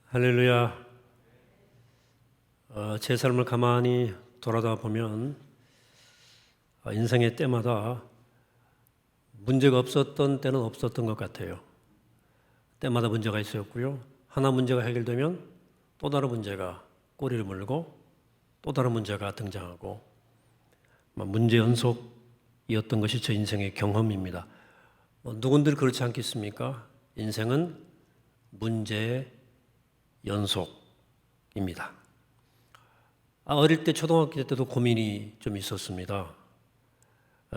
할렐루야. 제 삶을 가만히 돌아다 보면 인생의 때마다 문제가 없었던 때는 없었던 것 같아요. 때마다 문제가 있었고요. 하나 문제가 해결되면 또 다른 문제가 꼬리를 물고 또 다른 문제가 등장하고 문제 연속이었던 것이 제 인생의 경험입니다. 누군들 그렇지 않겠습니까? 인생은 문제의 연속입니다. 어릴 때 초등학교 때도 고민이 좀 있었습니다.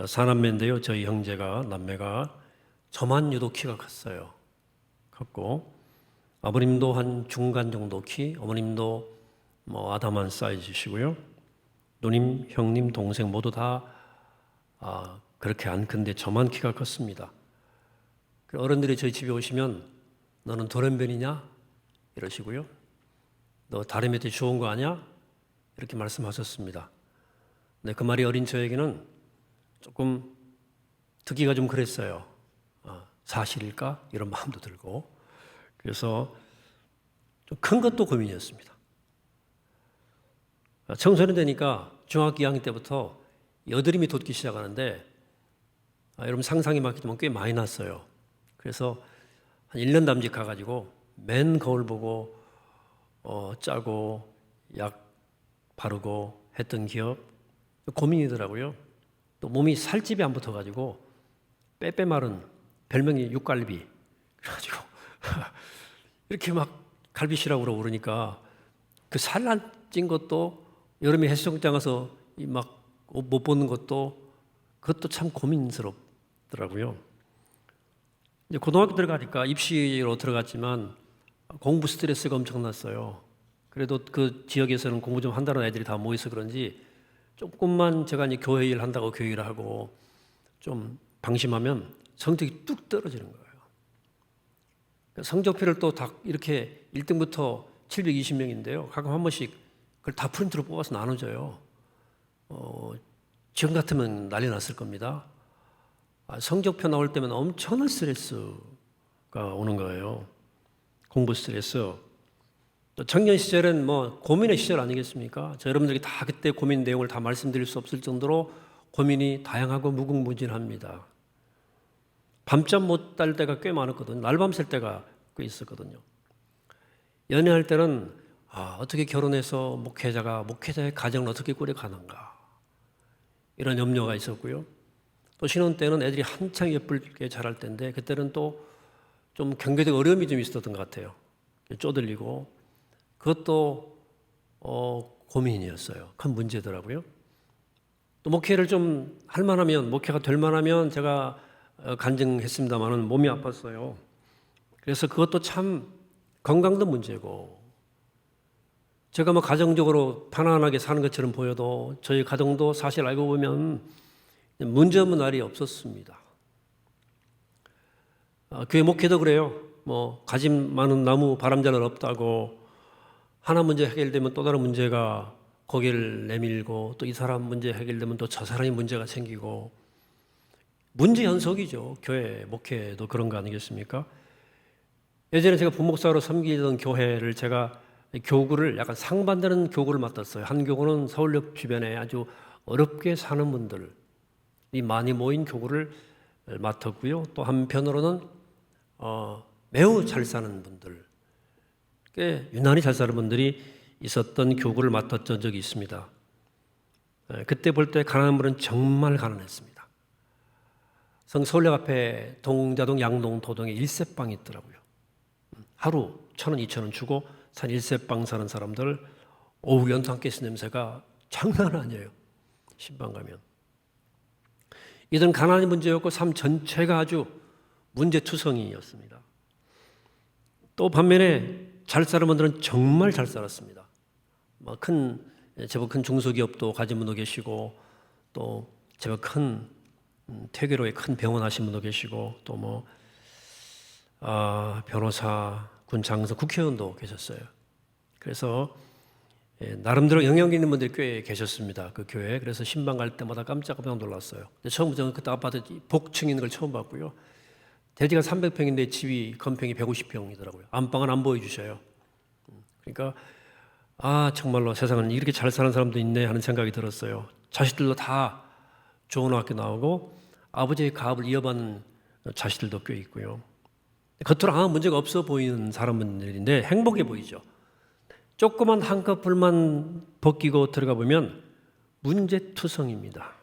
사남매인데요. 저희 형제가 남매가 저만 유독 키가 컸어요. 컸고 아버님도 한 중간 정도 키, 어머님도 아담한 사이즈시고요. 누님, 형님, 동생 모두 다 그렇게 안 큰데 저만 키가 컸습니다. 어른들이 저희 집에 오시면 너는 돌연변이냐? 이러시고요. 너 다리밑에 좋은 거 아니야? 이렇게 말씀하셨습니다. 근데 그 말이 어린 저에게는 조금 듣기가 좀 그랬어요. 사실일까? 이런 마음도 들고. 그래서 좀 큰 것도 고민이었습니다. 청소년 되니까 중학교 2학년 때부터 여드름이 돋기 시작하는데 여러분 상상이 맞겠지만 꽤 많이 났어요. 그래서 한 1년 남짓 가가지고 맨 거울 보고 짜고 약 바르고 했던 기억 고민이더라고요. 또 몸이 살집이 안 붙어가지고 빼빼 마른 별명이 육갈비 그래가지고 이렇게 막 갈비씨라고 그러니까 그 살 안 찐 것도 여름에 해수욕장 가서 막 옷 못 벗는 그것도 참 고민스럽더라고요. 이제 고등학교 들어가니까 입시로 들어갔지만 공부 스트레스가 엄청났어요. 그래도 그 지역에서는 공부 좀 한다는 애들이 다 모여서 그런지 조금만 제가 이제 교회 일 한다고 교회 일을 하고 좀 방심하면 성적이 뚝 떨어지는 거예요. 성적표를 또 다 이렇게 1등부터 720명인데요. 가끔 한 번씩 그걸 다 프린트로 뽑아서 나눠줘요. 지금 같으면 난리 났을 겁니다. 성적표 나올 때면 엄청난 스트레스가 오는 거예요. 공부 스트레스. 또 청년 시절은 고민의 시절 아니겠습니까? 여러분들이 다 그때 고민 내용을 다 말씀드릴 수 없을 정도로 고민이 다양하고 무궁무진합니다. 밤잠 못 잘 때가 꽤 많았거든요. 날밤 샐 때가 꽤 있었거든요. 연애할 때는 어떻게 결혼해서 목회자의 가정을 어떻게 꾸려가는가 이런 염려가 있었고요. 또 신혼 때는 애들이 한창 예쁘게 자랄 때인데 그때는 또 좀 경제적 어려움이 좀 있었던 것 같아요. 쪼들리고 그것도 고민이었어요. 큰 문제더라고요. 또 목회를 좀 목회가 될 만하면 제가 간증했습니다마는 몸이 아팠어요. 그래서 그것도 참 건강도 문제고 제가 가정적으로 편안하게 사는 것처럼 보여도 저희 가정도 사실 알고 보면 문제 없는 날이 없었습니다. 교회 목회도 그래요. 가짐 많은 나무 바람잘 없다고 하나 문제 해결되면 또 다른 문제가 고개를 내밀고 또 이 사람 문제 해결되면 또 저 사람이 문제가 생기고 문제 연속이죠. 교회 목회도 그런 거 아니겠습니까? 예전에 제가 부목사로 섬기던 교회를 제가 교구를 약간 상반되는 교구를 맡았어요. 한 교구는 서울역 주변에 아주 어렵게 사는 분들이 많이 모인 교구를 맡았고요. 또 한편으로는 매우 잘 사는 분들, 꽤 유난히 잘 사는 분들이 있었던 교구를 맡았던 적이 있습니다. 그때 볼 때 가난한 분은 정말 가난했습니다. 서울역 앞에 동자동, 양동, 도동에 1세방이 있더라고요. 하루 1,000원, 2,000원 주고 산 1세방 사는 사람들 오후 연탄가스 냄새가 장난 아니에요. 신방 가면. 이들은 가난이 문제였고 삶 전체가 아주 문제투성이였습니다. 또 반면에 잘 사는 분들은 정말 잘 살았습니다. 제법 큰 중소기업도 가진 분도 계시고 또 제법 큰 퇴계로에 큰 병원 하신 분도 계시고 또 변호사, 군 장성, 국회의원도 계셨어요. 그래서 나름대로 영향력 있는 분들이 꽤 계셨습니다. 그 교회에. 그래서 신방 갈 때마다 깜짝깜짝 놀랐어요. 처음부터 그때 아파트 복층 있는 걸 처음 봤고요. 대지가 300평인데 집이 건평이 150평이더라고요. 안방은 안 보여주셔요. 그러니까 정말로 세상은 이렇게 잘 사는 사람도 있네 하는 생각이 들었어요. 자식들도 다 좋은 학교 나오고 아버지의 가업을 이어받는 자식들도 꽤 있고요. 겉으로 아무 문제가 없어 보이는 사람들인데 행복해 보이죠. 조그만 한꺼풀만 벗기고 들어가 보면 문제투성입니다.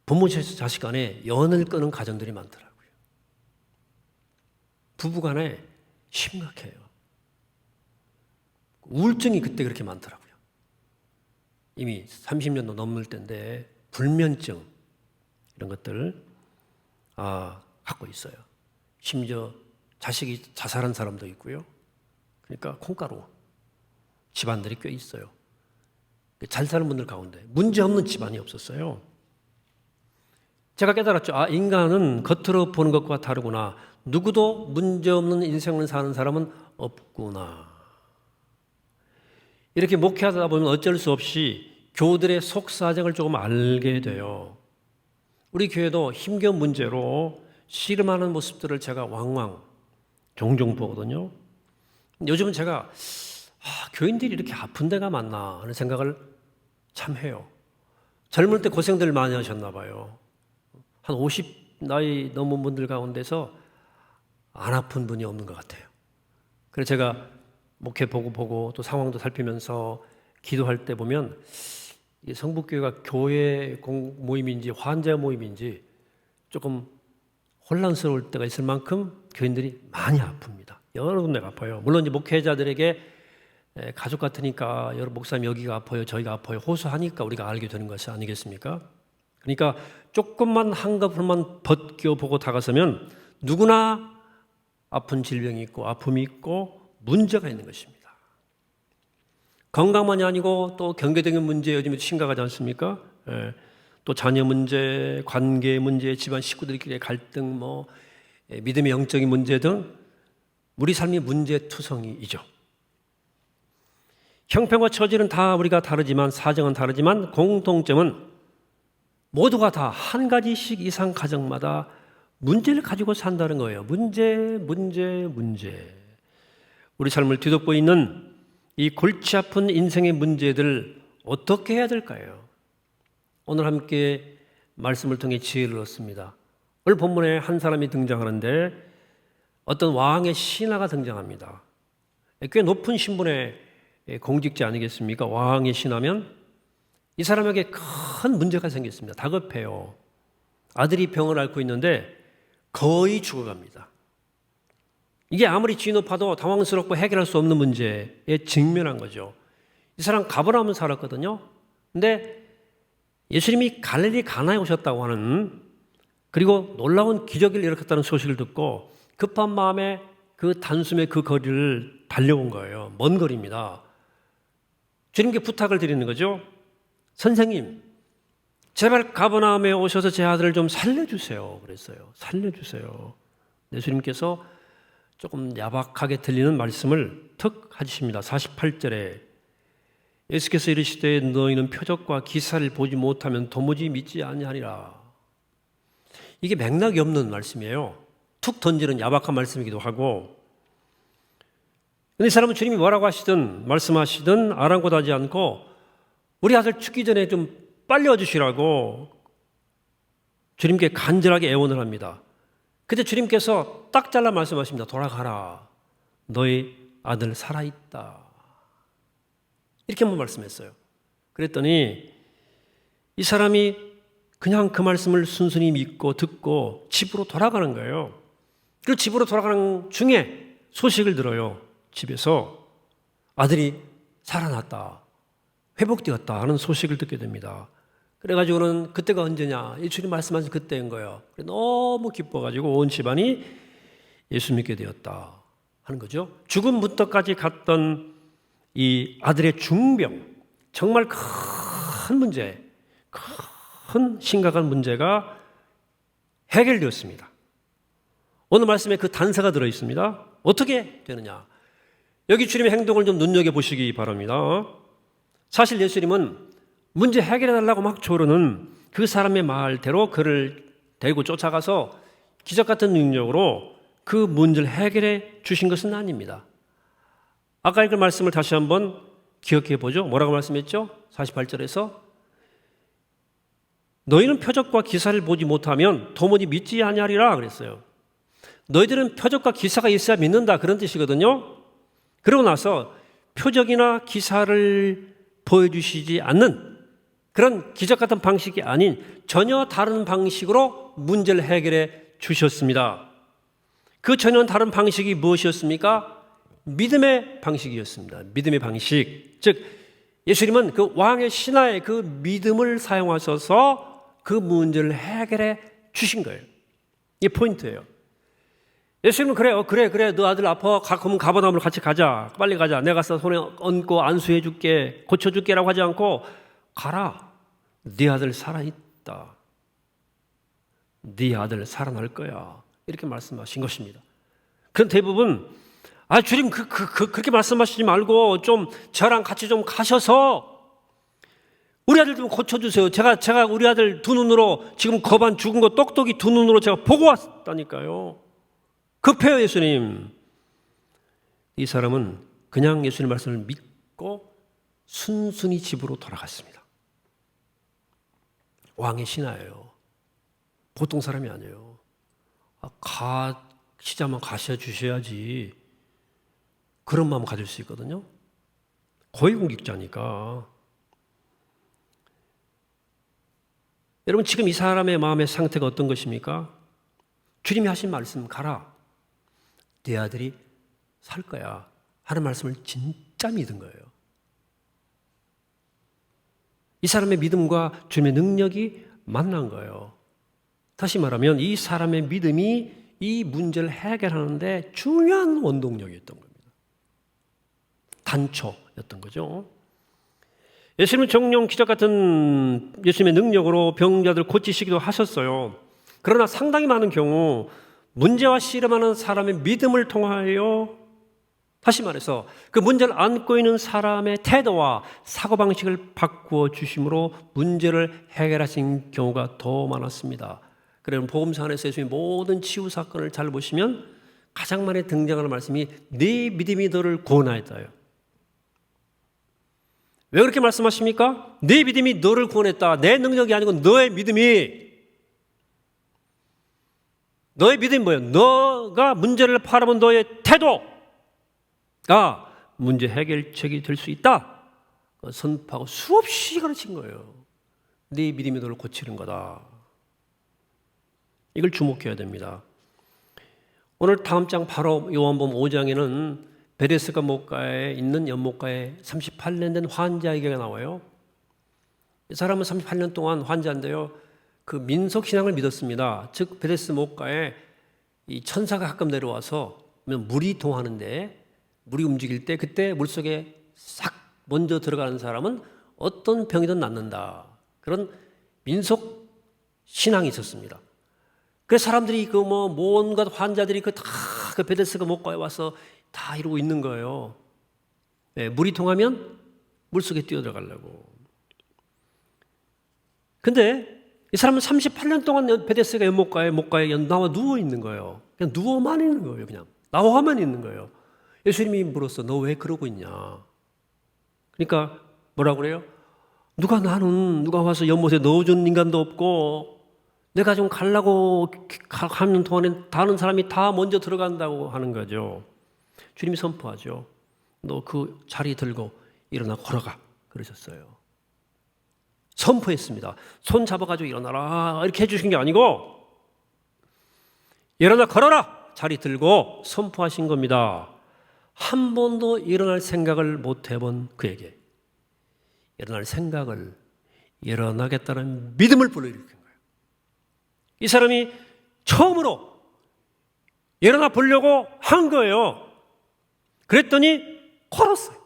부모 자식 간에 연을 끄는 가정들이 많더라고요. 부부 간에 심각해요. 우울증이 그때 그렇게 많더라고요. 이미 30년도 넘을 때인데 불면증 이런 것들 갖고 있어요. 심지어 자식이 자살한 사람도 있고요. 그러니까 콩가루 집안들이 꽤 있어요. 잘 사는 분들 가운데 문제 없는 집안이 없었어요. 제가 깨달았죠. 인간은 겉으로 보는 것과 다르구나. 누구도 문제 없는 인생을 사는 사람은 없구나. 이렇게 목회하다 보면 어쩔 수 없이 교우들의 속사정을 조금 알게 돼요. 우리 교회도 힘겨운 문제로 씨름하는 모습들을 제가 왕왕 종종 보거든요. 요즘은 제가 교인들이 이렇게 아픈 데가 많나 하는 생각을 참 해요. 젊을 때 고생들 많이 하셨나 봐요. 한 50 나이 넘은 분들 가운데서 안 아픈 분이 없는 것 같아요. 그래서 제가 목회 보고 또 상황도 살피면서 기도할 때 보면 성북교회가 교회 모임인지 환자 모임인지 조금 혼란스러울 때가 있을 만큼 교인들이 많이 아픕니다. 여러 군데가 아파요. 물론 이제 목회자들에게 가족 같으니까 여러 목사님 여기가 아파요, 저희가 아파요 호소하니까 우리가 알게 되는 것이 아니겠습니까? 그러니까 조금만 한꺼풀만 벗겨보고 다가서면 누구나 아픈 질병이 있고 아픔이 있고 문제가 있는 것입니다. 건강만이 아니고 또 경제적인 문제 요즘에 심각하지 않습니까? 또 자녀 문제, 관계 문제, 집안 식구들끼리의 갈등, 믿음의 영적인 문제 등 우리 삶이 문제투성이죠. 형편과 처지는 다 우리가 다르지만 사정은 다르지만 공통점은 모두가 다 한 가지씩 이상 가정마다 문제를 가지고 산다는 거예요. 문제. 우리 삶을 뒤덮고 있는 이 골치 아픈 인생의 문제들 어떻게 해야 될까요? 오늘 함께 말씀을 통해 지혜를 얻습니다. 오늘 본문에 한 사람이 등장하는데 어떤 왕의 신하가 등장합니다. 꽤 높은 신분의 공직자 아니겠습니까? 왕의 신하면 이 사람에게 큰 문제가 생겼습니다. 다급해요. 아들이 병을 앓고 있는데 거의 죽어갑니다. 이게 아무리 진업해도 당황스럽고 해결할 수 없는 문제에 직면한 거죠. 이 사람 가버나움 살았거든요. 근데 예수님이 갈릴리 가나에 오셨다고 하는 그리고 놀라운 기적을 일으켰다는 소식을 듣고 급한 마음에 그 단숨에 그 거리를 달려온 거예요. 먼 거리입니다. 주님께 부탁을 드리는 거죠. 선생님, 제발 가버나움에 오셔서 제 아들을 좀 살려주세요. 그랬어요. 살려주세요. 예수님께서 조금 야박하게 들리는 말씀을 턱 하십니다. 48절에 예수께서 이르시되 너희는 표적과 기사를 보지 못하면 도무지 믿지 아니하리라. 이게 맥락이 없는 말씀이에요. 툭 던지는 야박한 말씀이기도 하고, 근데 이 사람은 주님이 뭐라고 하시든 말씀하시든 아랑곳하지 않고 우리 아들 죽기 전에 좀 빨리 와주시라고 주님께 간절하게 애원을 합니다. 그때 주님께서 딱 잘라 말씀하십니다. 돌아가라. 너희 아들 살아있다. 이렇게 한번 말씀했어요. 그랬더니 이 사람이 그냥 그 말씀을 순순히 믿고 듣고 집으로 돌아가는 거예요. 그 집으로 돌아가는 중에 소식을 들어요. 집에서 아들이 살아났다, 회복되었다 하는 소식을 듣게 됩니다. 그래가지고는 그때가 언제냐? 주님 말씀하신 그때인 거예요. 너무 기뻐가지고 온 집안이 예수 믿게 되었다 하는 거죠. 죽음부터까지 갔던 이 아들의 중병, 정말 큰 문제, 큰 심각한 문제가 해결되었습니다. 오늘 말씀에 그 단서가 들어있습니다. 어떻게 되느냐? 여기 주님의 행동을 좀 눈여겨보시기 바랍니다. 사실 예수님은 문제 해결해달라고 막 조르는 그 사람의 말대로 그를 데리고 쫓아가서 기적 같은 능력으로 그 문제를 해결해 주신 것은 아닙니다. 아까 읽은 말씀을 다시 한번 기억해 보죠. 뭐라고 말씀했죠? 48절에서 너희는 표적과 기사를 보지 못하면 도무지 믿지 아니하리라 그랬어요. 너희들은 표적과 기사가 있어야 믿는다 그런 뜻이거든요. 그러고 나서 표적이나 기사를 보여주시지 않는 그런 기적 같은 방식이 아닌 전혀 다른 방식으로 문제를 해결해 주셨습니다. 그 전혀 다른 방식이 무엇이었습니까? 믿음의 방식이었습니다. 믿음의 방식. 즉 예수님은 그 왕의 신하의 그 믿음을 사용하셔서 그 문제를 해결해 주신 거예요. 이게 포인트예요. 예수님은 그래 너 아들 아파 그러면 가버나움으로 같이 가자. 빨리 가자. 내가 가서 손에 얹고 안수해 줄게. 고쳐 줄게라고 하지 않고 가라. 네 아들 살아있다. 네 아들 살아날 거야. 이렇게 말씀하신 것입니다. 그런 대부분 주님 그렇게 말씀하시지 말고 좀 저랑 같이 좀 가셔서 우리 아들 좀 고쳐주세요. 제가 우리 아들 두 눈으로 지금 거반 죽은 거 똑똑이 두 눈으로 제가 보고 왔다니까요. 급해요 예수님. 이 사람은 그냥 예수님 말씀을 믿고 순순히 집으로 돌아갔습니다. 왕의 신하예요. 보통 사람이 아니에요. 가시자면 가셔 주셔야지. 그런 마음 가질 수 있거든요. 고위공직자니까. 여러분 지금 이 사람의 마음의 상태가 어떤 것입니까? 주님이 하신 말씀 가라. 네 아들이 살 거야. 하는 말씀을 진짜 믿은 거예요. 이 사람의 믿음과 주님의 능력이 만난 거예요. 다시 말하면 이 사람의 믿음이 이 문제를 해결하는데 중요한 원동력이었던 겁니다. 단초였던 거죠. 예수님은 정령 기적 같은 예수님의 능력으로 병자들 고치시기도 하셨어요. 그러나 상당히 많은 경우 문제와 씨름하는 사람의 믿음을 통하여 다시 말해서 그 문제를 안고 있는 사람의 태도와 사고방식을 바꾸어 주심으로 문제를 해결하신 경우가 더 많았습니다. 그러면 복음서 안에서 예수님의 모든 치유 사건을 잘 보시면 가장 많이 등장하는 말씀이 네 믿음이 너를 구원하였다요. 왜 그렇게 말씀하십니까? 네 믿음이 너를 구원했다. 내 능력이 아니고 너의 믿음이. 너의 믿음이 뭐예요? 너가 문제를 바라본 너의 태도가 문제 해결책이 될 수 있다. 선포하고 수없이 가르친 거예요. 네 믿음이 너를 고치는 거다. 이걸 주목해야 됩니다. 오늘 다음 장 바로 요한복음 5장에는 베데스다 목가에 있는 연못가에 38년 된 환자 얘기가 나와요. 이 사람은 38년 동안 환자인데요. 그 민속신앙을 믿었습니다. 즉 베데스다 목가에 이 천사가 가끔 내려와서 물이 통하는데 물이 움직일 때 그때 물속에 싹 먼저 들어가는 사람은 어떤 병이든 낫는다. 그런 민속신앙이 있었습니다. 그래서 사람들이 온갖 환자들이 다 그 베데스다 목가에 와서 다 이러고 있는 거예요. 네, 물이 통하면 물속에 뛰어들어가려고. 근데 이 사람은 38년 동안 베데스다 연못가에 나와 누워 있는 거예요. 그냥 누워만 있는 거예요. 그냥 나와만 있는 거예요. 예수님이 물었어. 너 왜 그러고 있냐? 그러니까 뭐라고 그래요? 누가 와서 연못에 넣어준 인간도 없고 내가 좀 가려고 하는 동안에 다른 사람이 다 먼저 들어간다고 하는 거죠. 주님이 선포하죠. 너 그 자리 들고 일어나 걸어가. 그러셨어요. 선포했습니다. 손 잡아가지고 일어나라. 이렇게 해주신 게 아니고 일어나 걸어라. 자리 들고 선포하신 겁니다. 한 번도 일어날 생각을 못 해본 그에게 일어날 생각을 일어나겠다는 믿음을 불러일으킨 거예요. 이 사람이 처음으로 일어나 보려고 한 거예요. 그랬더니 걸었어요.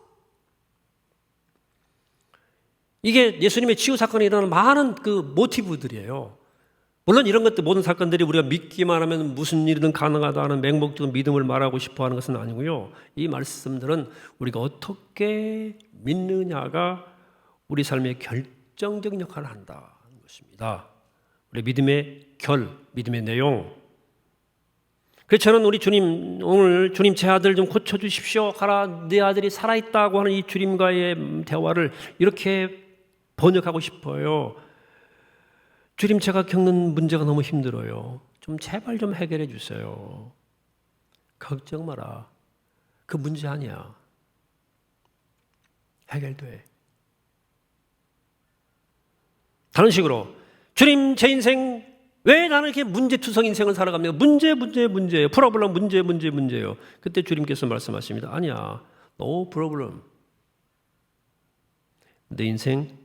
이게 예수님의 치유 사건에 일어나는 많은 그 모티브들이에요. 물론 이런 것들 모든 사건들이 우리가 믿기만 하면 무슨 일이든 가능하다는 맹목적인 믿음을 말하고 싶어 하는 것은 아니고요. 이 말씀들은 우리가 어떻게 믿느냐가 우리 삶의 결정적 역할을 한다는 것입니다. 우리 믿음의 믿음의 내용. 그래서 저는 우리 주님, 오늘 주님 제 아들 좀 고쳐주십시오 하라, 내 아들이 살아있다고 하는 이 주님과의 대화를 이렇게 번역하고 싶어요. 주님, 제가 겪는 문제가 너무 힘들어요. 좀 제발 좀 해결해 주세요. 걱정 마라. 그 문제 아니야. 해결돼. 다른 식으로, 주님, 제 인생 왜 나는 이렇게 문제투성 인생을 살아갑니까? 문제예요. 프로블럼 문제예요. 그때 주님께서 말씀하십니다. 아니야, no problem. 내 인생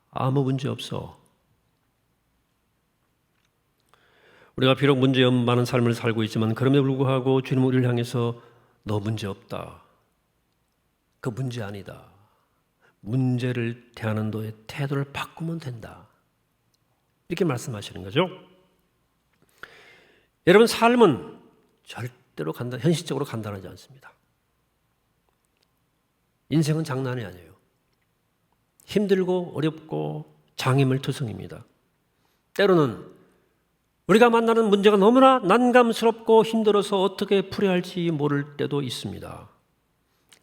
아무 문제 없어. 우리가 비록 문제 많은 삶을 살고 있지만 그럼에도 불구하고 주님은 우리를 향해서 너 문제 없다. 그 문제 아니다. 문제를 대하는 너의 태도를 바꾸면 된다. 이렇게 말씀하시는 거죠. 여러분, 삶은 절대로 현실적으로 간단하지 않습니다. 인생은 장난이 아니에요. 힘들고 어렵고 장애물투성입니다. 때로는 우리가 만나는 문제가 너무나 난감스럽고 힘들어서 어떻게 풀어야 할지 모를 때도 있습니다.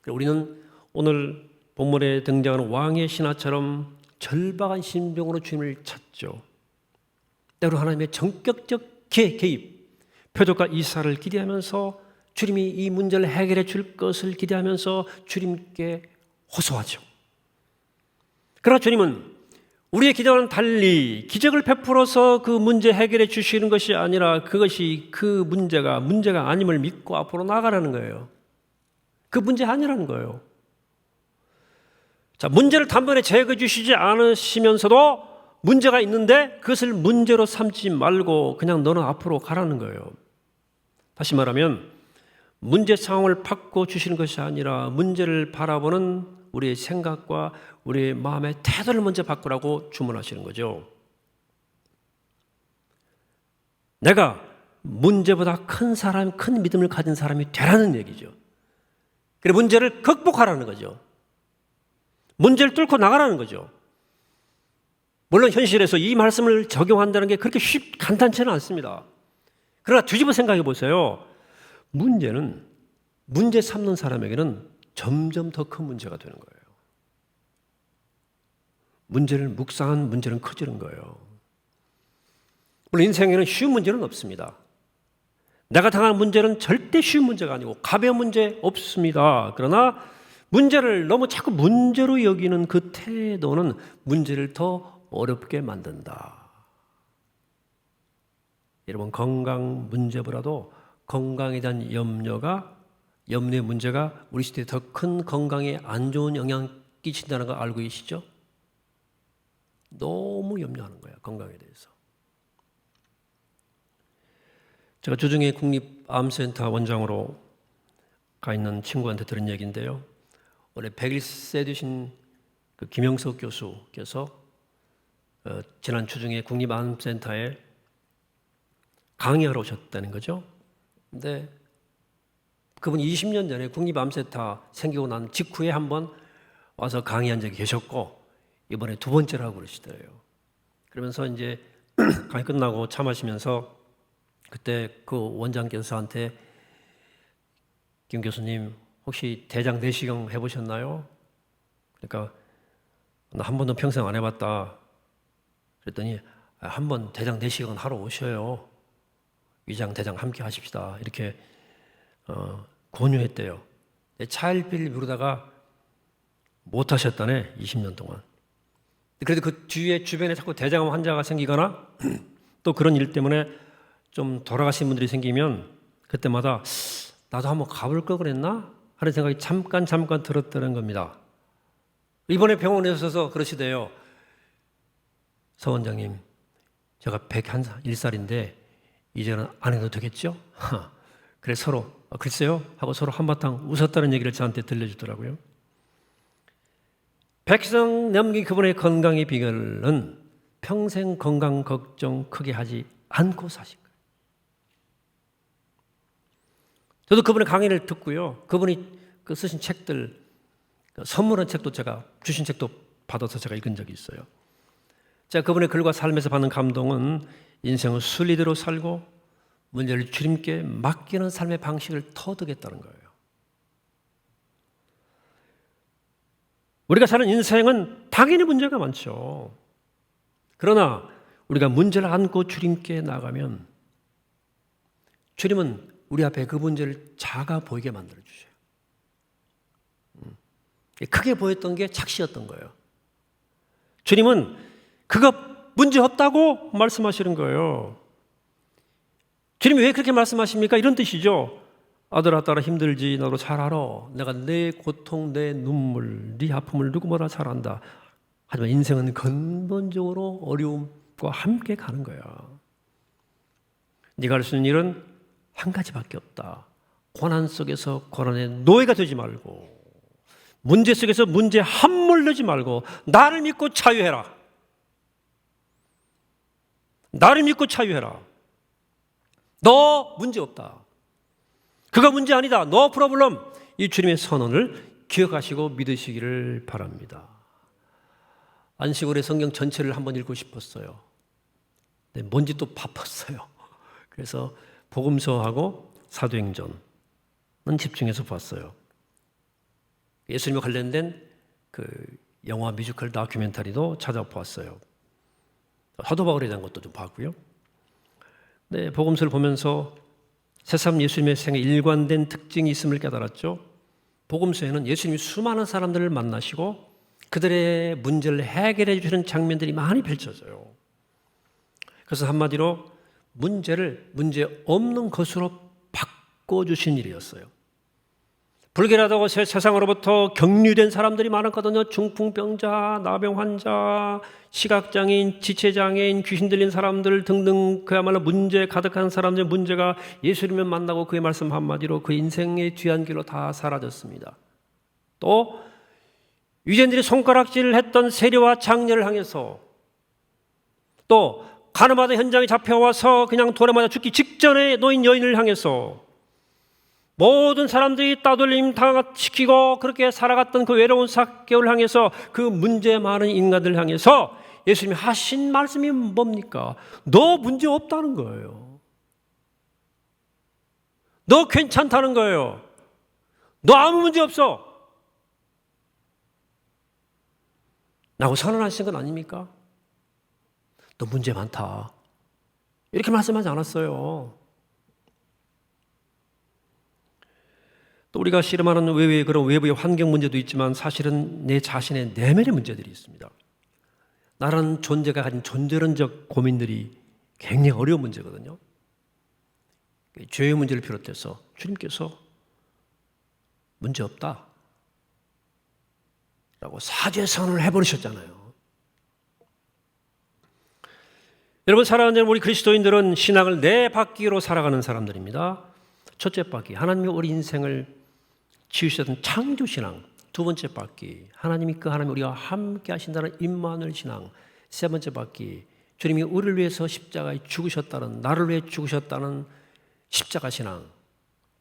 우리는 오늘 본문에 등장하는 왕의 신하처럼 절박한 심정으로 주님을 찾죠. 때로 하나님의 전격적 개입, 표적과 이사를 기대하면서 주님이 이 문제를 해결해 줄 것을 기대하면서 주님께 호소하죠. 그러나 주님은 우리의 기대와는 달리 기적을 베풀어서 그 문제 해결해 주시는 것이 아니라 그것이 그 문제가 아님을 믿고 앞으로 나아가라는 거예요. 그 문제 아니라는 거예요. 자, 문제를 단번에 제거해 주시지 않으시면서도 문제가 있는데 그것을 문제로 삼지 말고 그냥 너는 앞으로 가라는 거예요. 다시 말하면 문제 상황을 바꿔 주시는 것이 아니라 문제를 바라보는 우리의 생각과 우리의 마음의 태도를 먼저 바꾸라고 주문하시는 거죠. 내가 문제보다 큰 믿음을 가진 사람이 되라는 얘기죠. 그리고 문제를 극복하라는 거죠. 문제를 뚫고 나가라는 거죠. 물론 현실에서 이 말씀을 적용한다는 게 그렇게 간단치는 않습니다. 그러나 뒤집어 생각해 보세요. 문제는 문제 삼는 사람에게는 점점 더 큰 문제가 되는 거예요. 문제를 묵상한 문제는 커지는 거예요. 물론 인생에는 쉬운 문제는 없습니다. 내가 당한 문제는 절대 쉬운 문제가 아니고 가벼운 문제 없습니다. 그러나 문제를 너무 자꾸 문제로 여기는 그 태도는 문제를 더 어렵게 만든다. 여러분, 건강 문제보다도 건강에 대한 염려의 문제가 우리 시대에 더 큰 건강에 안 좋은 영향을 끼친다는 거 알고 계시죠? 너무 염려하는 거야, 건강에 대해서. 제가 주중에 국립암센터 원장으로 가 있는 친구한테 들은 얘기인데요. 올해 101세 되신 그 김영석 교수께서 지난 주중에 국립암센터에 강의하러 오셨다는 거죠. 근데 그분 20년 전에 국립암센터 생기고 난 직후에 한번 와서 강의한 적이 계셨고 이번에 두 번째라고 그러시더래요. 그러면서 이제 강의 끝나고 차 마시면서 그때 그 원장께서 저한테 김 교수님 혹시 대장 내시경 해보셨나요? 그러니까 나 한 번도 평생 안 해봤다. 그랬더니 한번 대장 내시경 하러 오셔요. 위장, 대장 함께 하십시다. 이렇게 권유했대요. 차일피일 미루다가 못 하셨다네, 20년 동안. 그래도 그 뒤에 주변에 자꾸 대장암 환자가 생기거나 또 그런 일 때문에 좀 돌아가신 분들이 생기면 그때마다 나도 한번 가볼 걸 그랬나? 하는 생각이 잠깐 들었다는 겁니다. 이번에 병원에 오셔서 그러시대요. 서 원장님, 제가 101살인데 이제는 안 해도 되겠죠? 그래 서로 글쎄요 하고 서로 한바탕 웃었다는 얘기를 저한테 들려주더라고요. 백성 넘긴 그분의 건강의 비결은 평생 건강 걱정 크게 하지 않고 사신 거예요. 저도 그분의 강의를 듣고요. 그분이 그 쓰신 책들, 선물한 책도 제가 주신 책도 받아서 제가 읽은 적이 있어요. 제가 그분의 글과 삶에서 받는 감동은 인생을 순리대로 살고 문제를 주님께 맡기는 삶의 방식을 터득했다는 거예요. 우리가 사는 인생은 당연히 문제가 많죠. 그러나 우리가 문제를 안고 주님께 나가면 주님은 우리 앞에 그 문제를 작아 보이게 만들어주셔요. 크게 보였던 게 착시였던 거예요. 주님은 그거 문제 없다고 말씀하시는 거예요. 주님이 왜 그렇게 말씀하십니까? 이런 뜻이죠. 아들아 딸아 힘들지 나도 잘 알아. 내가 내 고통, 내 눈물, 네 아픔을 누구보다 잘 안다. 하지만 인생은 근본적으로 어려움과 함께 가는 거야. 네가 할 수 있는 일은 한 가지밖에 없다. 고난 속에서 고난의 노예가 되지 말고, 문제 속에서 문제에 함몰되지 말고 나를 믿고 자유해라. 나를 믿고 자유해라. 너 문제 없다. 그가 문제 아니다. No problem. 이 주님의 선언을 기억하시고 믿으시기를 바랍니다. 안식일에 성경 전체를 한번 읽고 싶었어요. 뭔지 또 바빴어요. 그래서 복음서하고 사도행전은 집중해서 봤어요. 예수님과 관련된 그 영화 뮤지컬 다큐멘터리도 찾아보았어요. 사도 바울에 대한 것도 좀 봤고요. 네, 복음서를 보면서 새삼 예수님의 생에 일관된 특징이 있음을 깨달았죠. 복음서에는 예수님이 수많은 사람들을 만나시고 그들의 문제를 해결해 주시는 장면들이 많이 펼쳐져요. 그래서 한마디로 문제를 문제 없는 것으로 바꿔주신 일이었어요. 불결하다고 세상으로부터 격리된 사람들이 많았거든요. 중풍병자, 나병 환자, 시각장애인, 지체장애인, 귀신 들린 사람들 등등 그야말로 문제 가득한 사람들의 문제가 예수님을 만나고 그의 말씀 한마디로 그 인생의 뒤안 길로 다 사라졌습니다. 또 유대인들이 손가락질을 했던 세리와 장녀를 향해서, 또 가늠하던 현장에 잡혀와서 그냥 돌에 맞아 죽기 직전에 놓인 여인을 향해서, 모든 사람들이 따돌림 당시키고 그렇게 살아갔던 그 외로운 삭개를 향해서, 그 문제 많은 인간들을 향해서 예수님이 하신 말씀이 뭡니까? 너 문제 없다는 거예요. 너 괜찮다는 거예요. 너 아무 문제 없어. 라고 선언하신 건 아닙니까? 너 문제 많다. 이렇게 말씀하지 않았어요. 또 우리가 씨름하는 외부의 그런 외부의 환경 문제도 있지만 사실은 내 자신의 내면의 문제들이 있습니다. 나라는 존재가 가진 존재론적 고민들이 굉장히 어려운 문제거든요. 죄의 문제를 비롯해서 주님께서 문제 없다 라고 사죄 선언을 해버리셨잖아요. 여러분, 사랑하는 우리 그리스도인들은 신앙을 네 바퀴로 살아가는 사람들입니다. 첫째 바퀴, 하나님이 우리 인생을 지으셨던 창조신앙. 두 번째 바퀴, 하나님이 우리와 함께 하신다는 임마누엘 신앙. 세 번째 바퀴, 주님이 우리를 위해서 십자가에 죽으셨다는, 나를 위해 죽으셨다는 십자가 신앙.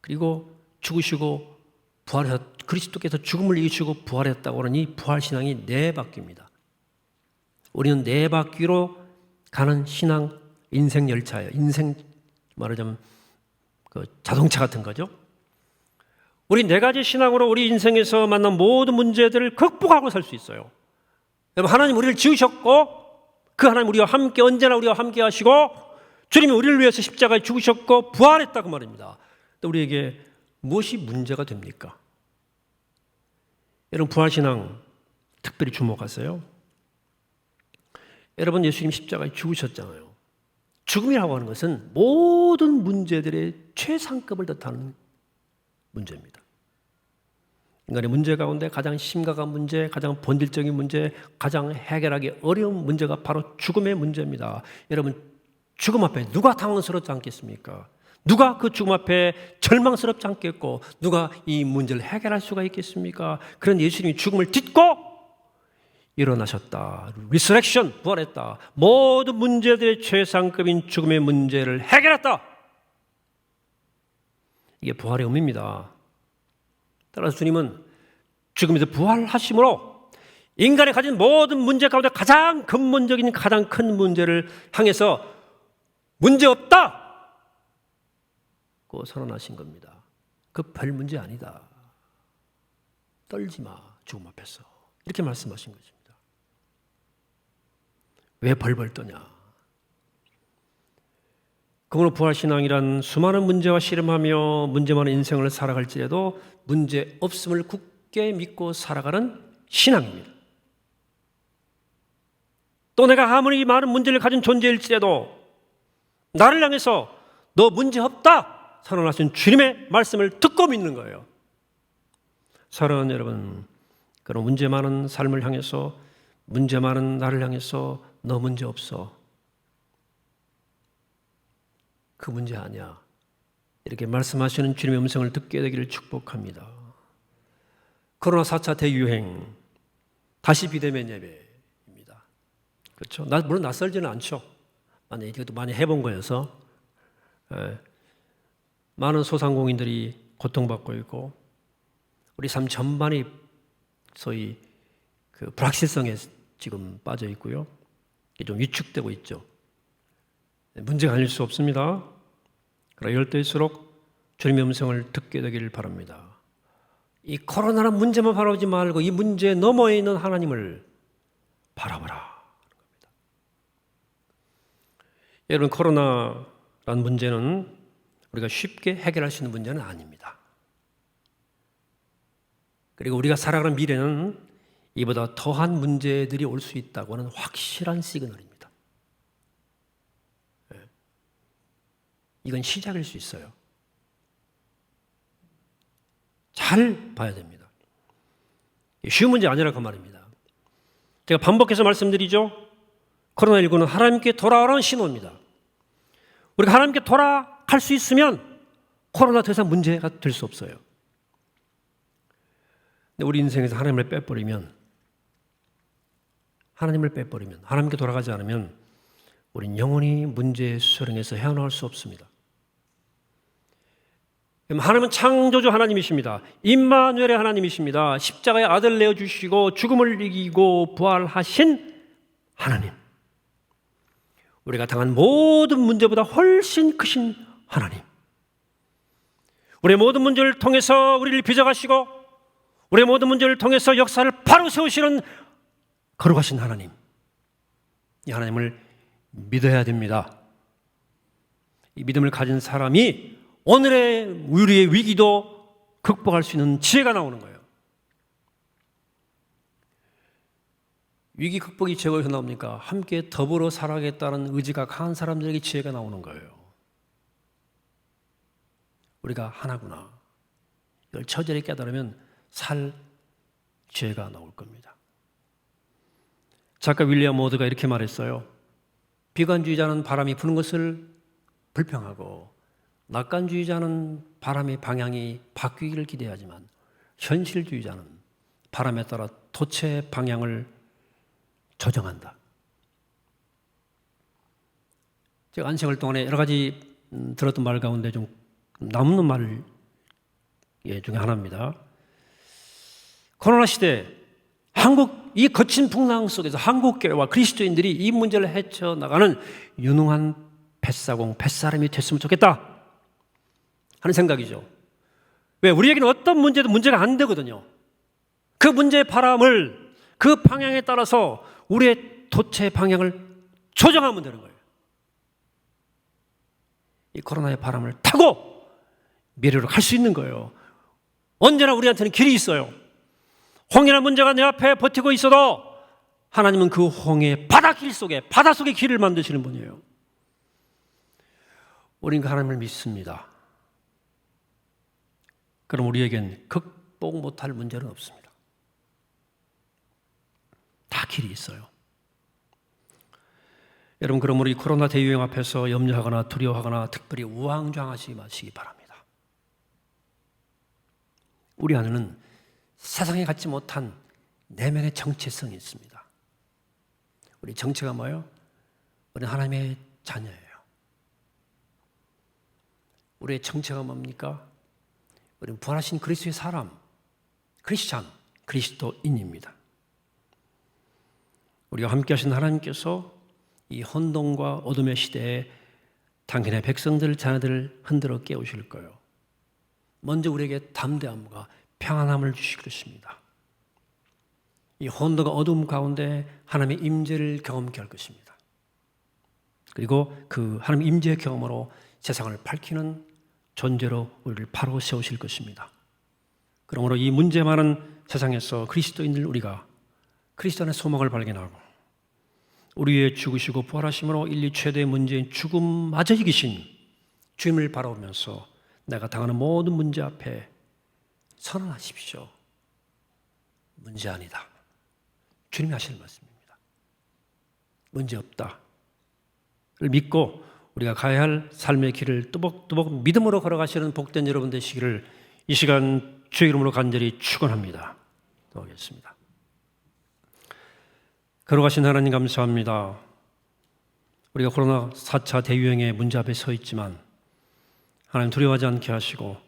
그리고 죽으시고 부활하셨, 그리스도께서 죽음을 이기시고 부활했다고 하는 이 부활 신앙이 네 바퀴입니다. 우리는 네 바퀴로 가는 신앙, 인생 열차예요. 인생 말하자면 그 자동차 같은 거죠. 우리 네 가지 신앙으로 우리 인생에서 만난 모든 문제들을 극복하고 살 수 있어요. 여러분, 하나님 우리를 지으셨고 그 하나님 우리와 함께, 언제나 우리와 함께 하시고 주님이 우리를 위해서 십자가에 죽으셨고 부활했다고 말입니다. 또 우리에게 무엇이 문제가 됩니까? 여러분, 부활신앙 특별히 주목하세요. 여러분, 예수님 십자가에 죽으셨잖아요. 죽음이라고 하는 것은 모든 문제들의 최상급을 뜻하는 문제입니다. 인간의 문제 가운데 가장 심각한 문제, 가장 본질적인 문제, 가장 해결하기 어려운 문제가 바로 죽음의 문제입니다. 여러분, 죽음 앞에 누가 당황스럽지 않겠습니까? 누가 그 죽음 앞에 절망스럽지 않겠고 누가 이 문제를 해결할 수가 있겠습니까? 그런 예수님이 죽음을 딛고 일어나셨다. 리서렉션, 부활했다. 모든 문제들의 최상급인 죽음의 문제를 해결했다. 이게 부활의 의미입니다. 따라서 주님은 죽음에서 부활하심으로 인간이 가진 모든 문제 가운데 가장 근본적인 가장 큰 문제를 향해서 문제 없다 선언하신 겁니다. 그 별 문제 아니다. 떨지 마, 죽음 앞에서. 이렇게 말씀하신 것입니다. 왜 벌벌 떠냐? 그러므로 부활신앙이란 수많은 문제와 씨름하며 문제 많은 인생을 살아갈지라도 문제 없음을 굳게 믿고 살아가는 신앙입니다. 또 내가 아무리 많은 문제를 가진 존재일지라도 나를 향해서 너 문제 없다 선언하신 주님의 말씀을 듣고 믿는 거예요. 사랑하는 여러분, 그런 문제 많은 삶을 향해서, 문제 많은 나를 향해서 너 문제 없어, 그 문제 아니야, 이렇게 말씀하시는 주님의 음성을 듣게 되기를 축복합니다. 코로나 4차 대유행, 다시 비대면 예배입니다. 그렇죠? 물론 낯설지는 않죠. 이것도 많이 해본 거여서. 많은 소상공인들이 고통받고 있고 우리 삶 전반이 소위 그 불확실성에 지금 빠져 있고요. 좀 위축되고 있죠. 문제가 아닐 수 없습니다. 그러나 이럴 때일수록 주님의 음성을 듣게 되기를 바랍니다. 이 코로나란 문제만 바라보지 말고 이 문제 너머에 있는 하나님을 바라보라. 여러분, 코로나란 문제는 우리가 쉽게 해결할 수 있는 문제는 아닙니다. 그리고 우리가 살아가는 미래는 이보다 더한 문제들이 올 수 있다고 하는 확실한 시그널입니다. 이건 시작일 수 있어요. 잘 봐야 됩니다. 쉬운 문제 아니라 그 말입니다. 제가 반복해서 말씀드리죠. 코로나19는 하나님께 돌아오라는 신호입니다. 우리가 하나님께 돌아갈 수 있으면 코로나 더 이상 문제가 될 수 없어요. 근데 우리 인생에서 하나님을 빼버리면, 하나님께 돌아가지 않으면 우리는 영원히 문제의 수렁에서 헤어나올 수 없습니다. 하나님은 창조주 하나님이십니다. 임마누엘의 하나님이십니다. 십자가의 아들 내어주시고 죽음을 이기고 부활하신 하나님. 우리가 당한 모든 문제보다 훨씬 크신 하나님. 우리의 모든 문제를 통해서 우리를 빚어가시고 우리의 모든 문제를 통해서 역사를 바로 세우시는 거룩하신 하나님. 이 하나님을 믿어야 됩니다. 이 믿음을 가진 사람이 오늘의 우리의 위기도 극복할 수 있는 지혜가 나오는 거예요. 위기 극복이 지혜가 어디서 나옵니까? 함께 더불어 살아가겠다는 의지가 강한 사람들에게 지혜가 나오는 거예요. 우리가 하나구나. 이걸 처절히 깨달으면 살 지혜가 나올 겁니다. 작가 윌리엄 워드가 이렇게 말했어요. 비관주의자는 바람이 부는 것을 불평하고 낙관주의자는 바람의 방향이 바뀌기를 기대하지만 현실주의자는 바람에 따라 도체 방향을 조정한다. 제가 안식월 동안에 여러 가지 들었던 말 가운데 좀 남는 말 중에 하나입니다. 코로나 시대 한국 이 거친 풍랑 속에서 한국교회와 그리스도인들이 이 문제를 헤쳐나가는 유능한 뱃사람이 됐으면 좋겠다 하는 생각이죠. 왜? 우리에게는 어떤 문제도 문제가 안 되거든요. 그 문제의 바람을 그 방향에 따라서 우리의 도체의 방향을 조정하면 되는 거예요. 이 코로나의 바람을 타고 미래로 갈 수 있는 거예요. 언제나 우리한테는 길이 있어요. 홍해라는 문제가 내 앞에 버티고 있어도 하나님은 그 홍해 바다 속에 길을 만드시는 분이에요. 우리는 그 하나님을 믿습니다. 그럼 우리에겐 극복 못할 문제는 없습니다. 다 길이 있어요. 여러분, 그럼 우리 코로나 대유행 앞에서 염려하거나 두려워하거나 특별히 우왕좌왕하지 마시기 바랍니다. 우리 안에는 세상에 갖지 못한 내면의 정체성이 있습니다. 우리 정체가 뭐예요? 우리는 하나님의 자녀예요. 우리의 정체가 뭡니까? 우리는 부활하신 그리스도의 사람, 크리스찬, 그리스도인입니다. 우리가 함께 하신 하나님께서 이 혼돈과 어둠의 시대에 당신의 백성들, 자녀들을 흔들어 깨우실 거예요. 먼저 우리에게 담대함과 평안함을 주실 것입니다. 이 혼돈과 어두움 가운데 하나님의 임재를 경험케 할 것입니다. 그리고 그 하나님의 임재의 경험으로 세상을 밝히는 존재로 우리를 바로 세우실 것입니다. 그러므로 이 문제 많은 세상에서 그리스도인들 우리가 그리스도 안의 소망을 발견하고 우리 위해 죽으시고 부활하심으로 인류 최대의 문제인 죽음마저 이기신 주님을 바라보면서 내가 당하는 모든 문제 앞에 선언하십시오. 문제 아니다. 주님이 하시는 말씀입니다. 문제 없다. 를 믿고 우리가 가야 할 삶의 길을 뚜벅뚜벅 믿음으로 걸어가시는 복된 여러분 되시기를 이 시간 주의 이름으로 간절히 축원합니다. 기도하겠습니다. 걸어가신 하나님 감사합니다. 우리가 코로나 4차 대유행의 문제 앞에 서 있지만 하나님 두려워하지 않게 하시고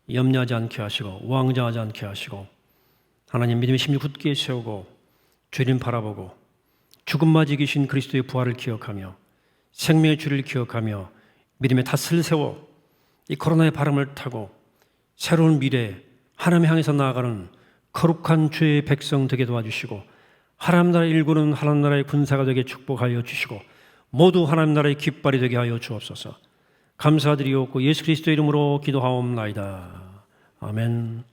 염려하지 않게 하시고 우왕좌하지 않게 하시고 하나님 믿음의 심리 굳게 세우고 주님 바라보고 죽음마저 이기신 그리스도의 부활을 기억하며 생명의 주를 기억하며 믿음의 닷을 세워 이 코로나의 바람을 타고 새로운 미래 하나님 향해서 나아가는 거룩한 주의 백성 되게 도와주시고 하나님 나라의 일구는 하나님 나라의 군사가 되게 축복하여 주시고 모두 하나님 나라의 깃발이 되게 하여 주옵소서. 감사드리옵고 예수 그리스도 이름으로 기도하옵나이다. 아멘.